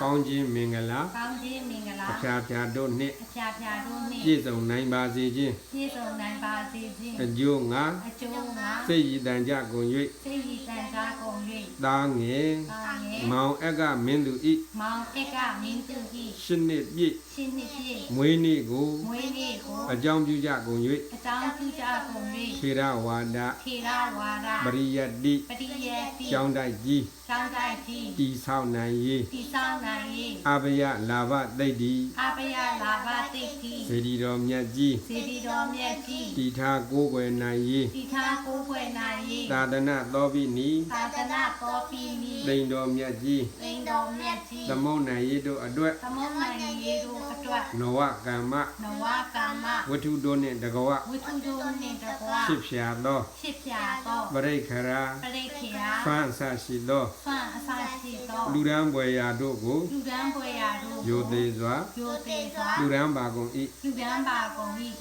ကောင်းခြင်းမင်္ဂလာ ကောင်းခြင်းမင်္ဂလာ အဖျားဖျားတို့နှင့် အဖျားဖျားတို့နှင့် ပြည့်စုံနိုင်ပါစေခြင်း ပြည့်စုံနိုင်ပါစေခြင်း အကျိုးငါ အကျိုးငါ စိတ်ရည်တန်ကြကုန်၍ စိတ်ရည်တန်ကြားကုန်၍ သားငယ် သာငယ် မောင်အက်ကမင်းသူဤ မောင်အက်ကမင်းသူဤ ရှစ်နှစ်ပြည့် ရှင်းနှစ်ပြည့် မွေးနေ့ကို မွေးနေ့ကို အကြောင်းပြုကြကုန်၍ အကြောင်းပြုကြကုန် ထေရဝါဒ ၍ထေရဝါဒ ပရိယတ္တိ ပရိယတိ ကျောင်းတိုက်ကြီး ကျောင်းတိုက်ကြီး တည်ဆောက်နိုင်၍ တည်ဆောက်နိုင်၍ အဘယလာဘသိတ္တိ အပယလာဘတိတိ စေတီတော်မြတ်ကြီး စေတီတော်မြတ်ကြီး တည်ထားကိုးကွယ်နိုင်၍ တည်ထားကိုးကွယ်နိုင်၍ သာသနာတော်ပိနီ သာသနာတော်ပီမီ လိန်တော်မြတ်ကြီး လိန်တော်မြတ်ကြီး သမုံနိုင်ရတို့အတွက် သမုံနိုင်ရေတို့အတွက် နဝကမ္မ နဝကာမ ဝတ္ထုတို့နှင့်တကဝ ဝိထုတို့နှင့်တကွာ ဖြစ်ဖြာသော ဖြစ်ဖြာသော ပရိခရာ ပရိခေယ ဖန်ဆရှိသော ဖန်အစရှိသော လူရန်ဘွယ်ရာတို့ကို လူဒန်းပွဲရာတို့ ယိုသေးစွာ ယိုသေးစွာ လူရန်ပါကုန်၏ လူဒန်းပါကုန်၏ အ